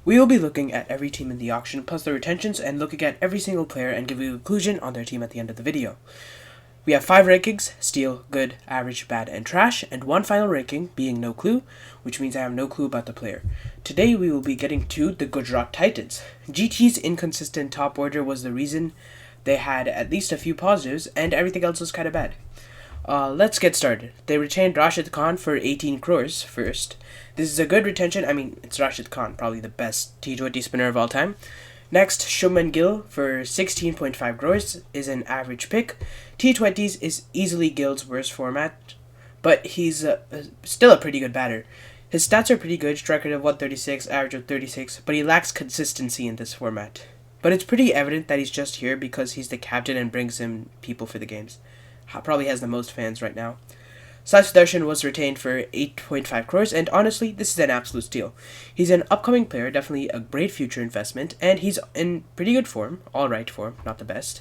We will be looking at every team in the auction plus their retentions and looking at every single player and give you a conclusion on their team at the end of the video. We have 5 rankings: steal, good, average, bad, and trash, and one final ranking being no clue, which means I have no clue about the player. Today we will be getting to the Gujarat Titans. GT's inconsistent top order was the reason they had at least a few positives and everything else was kind of bad. Let's get started. They retained Rashid Khan for 18 crores first. This is a good retention. I mean, it's Rashid Khan, probably the best T20 spinner of all time. Next, Shubman Gill for 16.5 crores is an average pick. T20s is easily Gill's worst format, but he's still a pretty good batter. His stats are pretty good, strike rate of 136, average of 36, but he lacks consistency in this format. But it's pretty evident that he's just here because he's the captain and brings in people for the games. Probably has the most fans right now. Sai Sudarshan was retained for 8.5 crores, and honestly, this is an absolute steal. He's an upcoming player, definitely a great future investment, and he's in pretty good form, alright form, not the best.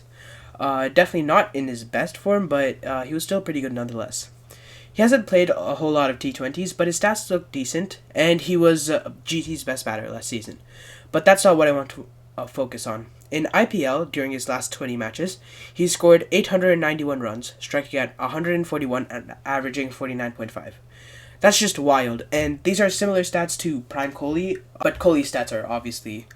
Definitely not in his best form, but he was still pretty good nonetheless. He hasn't played a whole lot of T20s, but his stats look decent, and he was GT's best batter last season. But that's not what I want to focus on. In IPL, during his last 20 matches, he scored 891 runs, striking at 141 and averaging 49.5. That's just wild, and these are similar stats to Prime Kohli, but Kohli's stats are obviously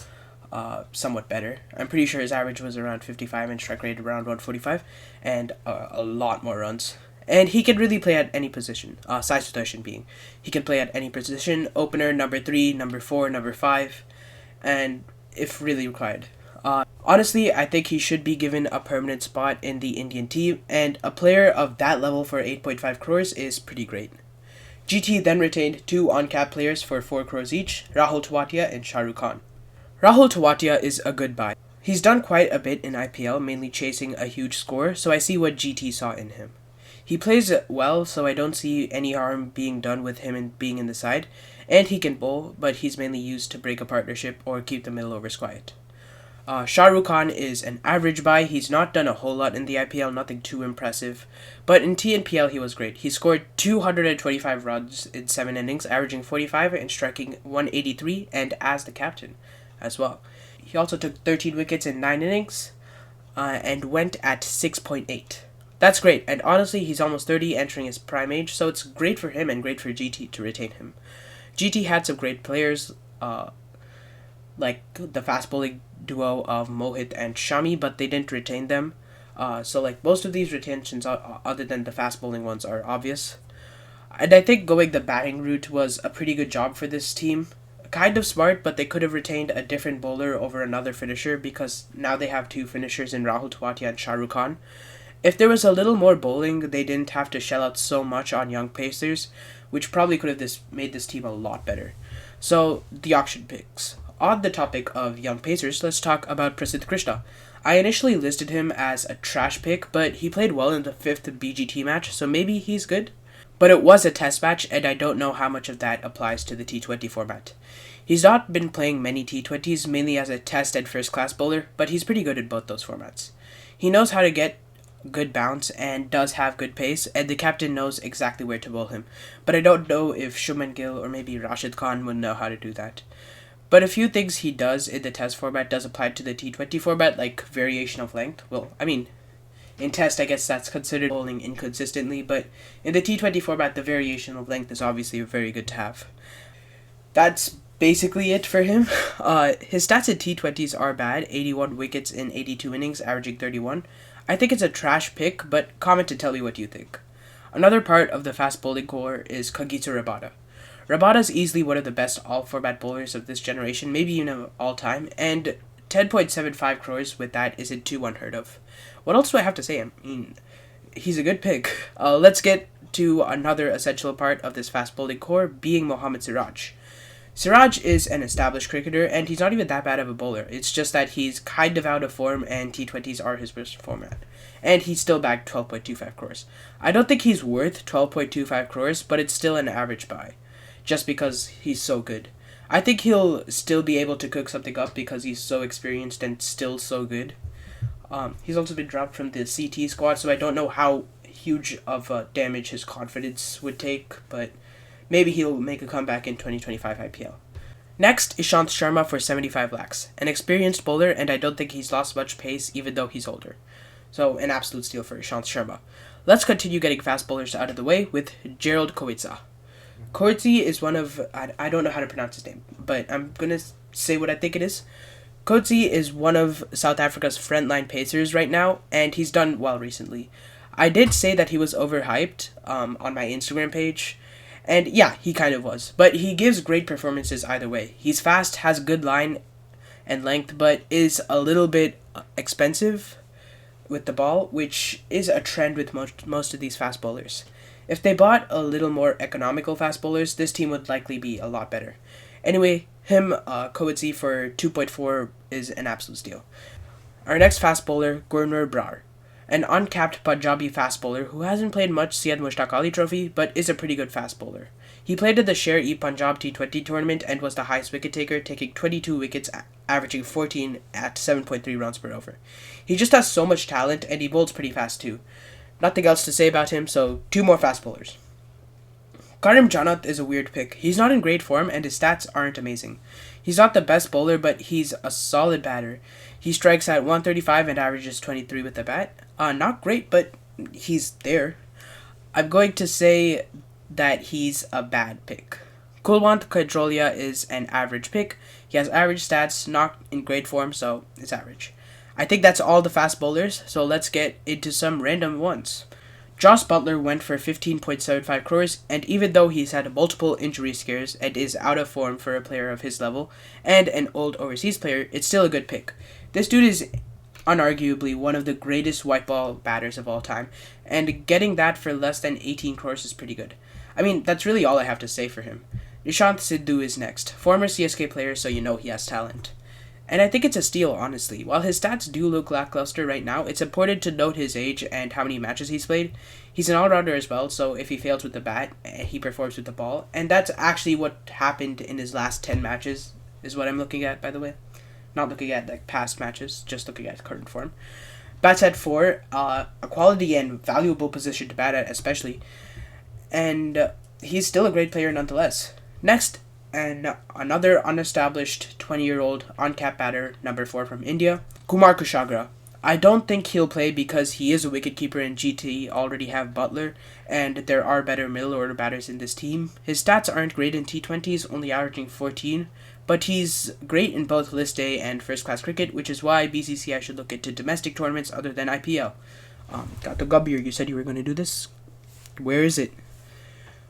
somewhat better. I'm pretty sure his average was around 55 and strike rate around 145, and a lot more runs. And he can really play at any position, Sai Sudarshan being. He can play at any position, opener, number 3, number 4, number 5, and if really required. Honestly, I think he should be given a permanent spot in the Indian team, and a player of that level for 8.5 crores is pretty great. GT then retained 2 on-cap players for 4 crores each, Rahul Tewatia and Shah Rukh Khan. Rahul Tewatia is a good buy. He's done quite a bit in IPL, mainly chasing a huge score, so I see what GT saw in him. He plays well, so I don't see any harm being done with him and being in the side, and he can bowl, but he's mainly used to break a partnership or keep the middle overs quiet. Shah Rukh Khan is an average buy. He's not done a whole lot in the IPL, nothing too impressive. But in TNPL, he was great. He scored 225 runs in 7 innings, averaging 45 and striking 183, and as the captain as well. He also took 13 wickets in 9 innings and went at 6.8. That's great, and honestly, he's almost 30, entering his prime age, so it's great for him and great for GT to retain him. GT had some great players, like the fast bowling duo of Mohit and Shami, but they didn't retain them. So like most of these retentions, other than the fast bowling ones, are obvious. And I think going the batting route was a pretty good job for this team. Kind of smart, but they could have retained a different bowler over another finisher because now they have 2 finishers in Rahul Tewatia and Shah Rukh Khan. If there was a little more bowling, they didn't have to shell out so much on young pacers, which probably could have made this team a lot better. So, the auction picks. On the topic of young pacers, let's talk about Prasidh Krishna. I initially listed him as a trash pick, but he played well in the 5th BGT match, so maybe he's good. But it was a test match, and I don't know how much of that applies to the T20 format. He's not been playing many T20s, mainly as a test and first-class bowler, but he's pretty good at both those formats. He knows how to get good bounce and does have good pace, and the captain knows exactly where to bowl him. But I don't know if Shubman Gill or maybe Rashid Khan would know how to do that. But a few things he does in the test format does apply to the T20 format, like variation of length. Well, I mean, in test, I guess that's considered bowling inconsistently, but in the T20 format, the variation of length is obviously very good to have. That's basically it for him. His stats in T20s are bad: 81 wickets in 82 innings, averaging 31. I think it's a trash pick, but comment and tell me what you think. Another part of the fast bowling core is Kagiso Rabada. Rabada is easily one of the best all-format bowlers of this generation, maybe even of all time, and 10.75 crores with that isn't too unheard of. What else do I have to say? I mean, he's a good pick. Let's get to another essential part of this fast bowling core, being Mohammad Siraj. Siraj is an established cricketer, and he's not even that bad of a bowler. It's just that he's kind of out of form, and T20s are his worst format. And he's still bagged 12.25 crores. I don't think he's worth 12.25 crores, but it's still an average buy, just because he's so good. I think he'll still be able to cook something up because he's so experienced and still so good. He's also been dropped from the CT squad, so I don't know how huge of a damage his confidence would take, but maybe he'll make a comeback in 2025 IPL. Next, Ishant Sharma for 75 lakhs. An experienced bowler, and I don't think he's lost much pace even though he's older. So, an absolute steal for Ishant Sharma. Let's continue getting fast bowlers out of the way with Gerald Kowitsa. Kowitsa is one of, I don't know how to pronounce his name, but I'm going to say what I think it is. Kowitsa is one of South Africa's frontline pacers right now, and he's done well recently. I did say that he was overhyped on my Instagram page, and yeah, he kind of was. But he gives great performances either way. He's fast, has good line and length, but is a little bit expensive with the ball, which is a trend with most of these fast bowlers. If they bought a little more economical fast bowlers, this team would likely be a lot better. Anyway, Kowitsa for 2.4 is an absolute steal. Our next fast bowler, Gurnur Brar, an uncapped Punjabi fast bowler who hasn't played much Syed Mushtaq Ali Trophy, but is a pretty good fast bowler. He played at the Sher-e-Punjab T20 tournament and was the highest wicket taker, taking 22 wickets, averaging 14 at 7.3 runs per over. He just has so much talent, and he bowls pretty fast too. Nothing else to say about him, so 2 more fast bowlers. Karim Janat is a weird pick. He's not in great form, and his stats aren't amazing. He's not the best bowler, but he's a solid batter. He strikes at 135 and averages 23 with the bat. Not great, but he's there. I'm going to say that he's a bad pick. Kulwant Kajrolia is an average pick. He has average stats, not in great form, so it's average. I think that's all the fast bowlers, so let's get into some random ones. Joss Butler went for 15.75 crores, and even though he's had multiple injury scares and is out of form for a player of his level, and an old overseas player, it's still a good pick. This dude is unarguably one of the greatest white ball batters of all time, and getting that for less than 18 crores is pretty good. I mean, that's really all I have to say for him. Nishant Sidhu is next, former CSK player, so you know he has talent. And I think it's a steal, honestly. While his stats do look lackluster right now, it's important to note his age and how many matches he's played. He's an all-rounder as well, so if he fails with the bat, he performs with the ball. And that's actually what happened in his last 10 matches, is what I'm looking at, by the way. Not looking at like past matches, just looking at current form. Bats at 4, a quality and valuable position to bat at especially. And he's still a great player nonetheless. Next, and another unestablished 20-year-old uncapped batter, number 4 from India, Kumar Kushagra. I don't think he'll play because he is a wicketkeeper and GT already have Butler, and there are better middle-order batters in this team. His stats aren't great in T20s, only averaging 14, but he's great in both list A and first-class cricket, which is why BCCI should look into domestic tournaments other than IPL. Dr. Gabir, you said you were going to do this? Where is it?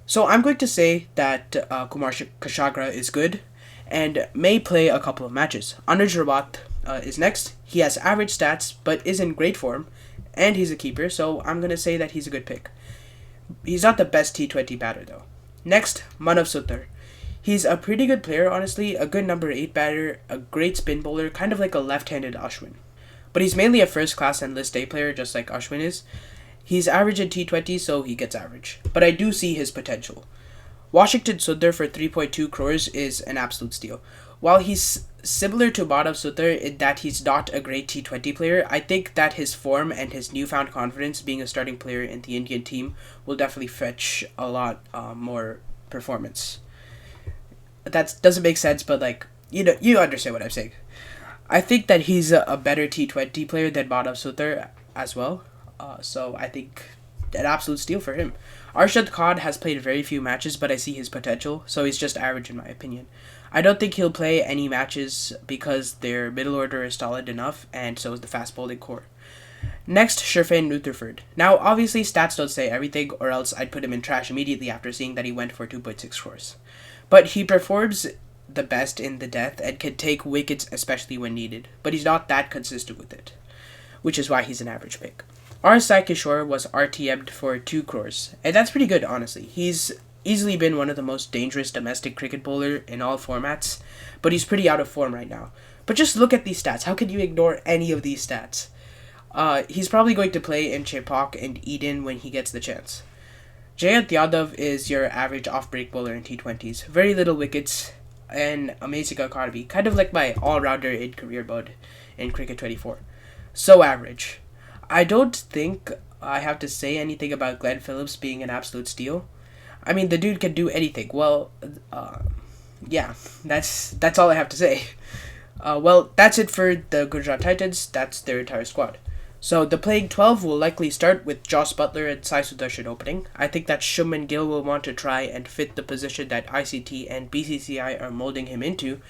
So I'm going to say that Kumar Kushagra is good and may play a couple of matches. Anuj Rawat is next. He has average stats but is in great form, and he's a keeper, so I'm going to say that he's a good pick. He's not the best T20 batter though. Next, Manav Sutar. He's a pretty good player, honestly, a good number 8 batter, a great spin bowler, kind of like a left-handed Ashwin. But he's mainly a first-class and list A player, just like Ashwin is. He's average in T20, so he gets average. But I do see his potential. Washington Sundar for 3.2 crores is an absolute steal. While he's similar to Manav Sutar in that he's not a great T20 player, I think that his form and his newfound confidence being a starting player in the Indian team will definitely fetch a lot more performance. That doesn't make sense, but like, you understand what I'm saying. I think that he's a better T20 player than Manav Sutar as well. So I think an absolute steal for him. Arshad Khan has played very few matches, but I see his potential, so he's just average in my opinion. I don't think he'll play any matches because their middle order is solid enough, and so is the fast bowling core. Next, Sherfain Rutherford. Now, obviously, stats don't say everything, or else I'd put him in trash immediately after seeing that he went for 2.6 crores. But he performs the best in the death and can take wickets, especially when needed, but he's not that consistent with it, which is why he's an average pick. R. Sai Kishore was RTM'd for 2 crores, and that's pretty good, honestly. He's easily been one of the most dangerous domestic cricket bowler in all formats, but he's pretty out of form right now. But just look at these stats. How can you ignore any of these stats? He's probably going to play in Chepauk and Eden when he gets the chance. Jayant Yadav is your average off-break bowler in T20s. Very little wickets and amazing economy, kind of like my all-rounder in career mode in Cricket 24. So average. I don't think I have to say anything about Glenn Phillips being an absolute steal. I mean, the dude can do anything. Well, yeah, that's all I have to say. Well, that's it for the Gujarat Titans. That's their entire squad. So the playing 12 will likely start with Joss Butler and Sai Sudarshan opening. I think that Shuman Gill will want to try and fit the position that ICT and BCCI are molding him into,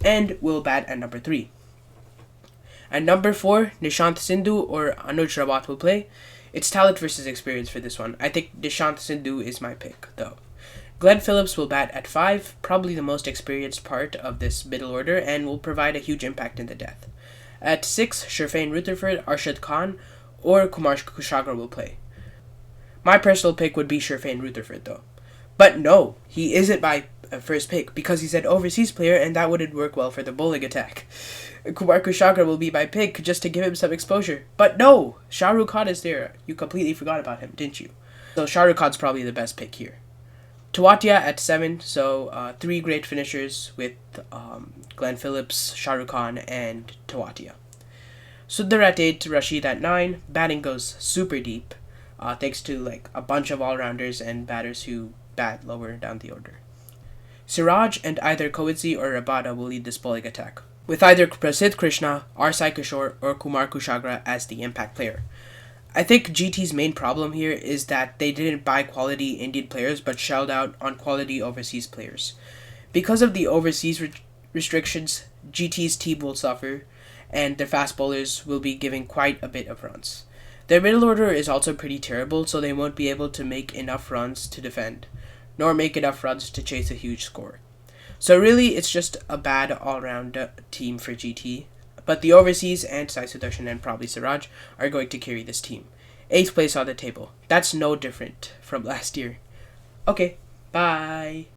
and will bat at number 3. At number 4, Nishant Sindhu or Anuj Rawat will play. It's talent versus experience for this one. I think Nishant Sindhu is my pick, though. Glenn Phillips will bat at 5, probably the most experienced part of this middle order, and will provide a huge impact in the death. At 6, Sherfain Rutherford, Arshad Khan, or Kumar Kushagra will play. My personal pick would be Sherfain Rutherford, though. But no, he isn't my first pick, because he's an overseas player, and that wouldn't work well for the bowling attack. Kumar Kushagra will be my pick, just to give him some exposure. But no! Shah Rukh Khan is there. You completely forgot about him, didn't you? So Shah Rukh Khan's probably the best pick here. Tawatia at 7, so 3 great finishers with Glenn Phillips, Shah Rukh Khan, and Tawatia. Sundar at 8, Rashid at 9. Batting goes super deep, thanks to like a bunch of all-rounders and batters who bat lower down the order. Siraj and either Coetzee or Rabada will lead this bowling attack, with either Prasidh Krishna, R. Sai Kishore, or Kumar Kushagra as the impact player. I think GT's main problem here is that they didn't buy quality Indian players but shelled out on quality overseas players. Because of the overseas restrictions, GT's team will suffer, and their fast bowlers will be giving quite a bit of runs. Their middle order is also pretty terrible, so they won't be able to make enough runs to defend, nor make enough runs to chase a huge score. So really, it's just a bad all-round team for GT. But the overseas and Sai Sudarshan and probably Siraj are going to carry this team. 8th place on the table. That's no different from last year. Okay, bye.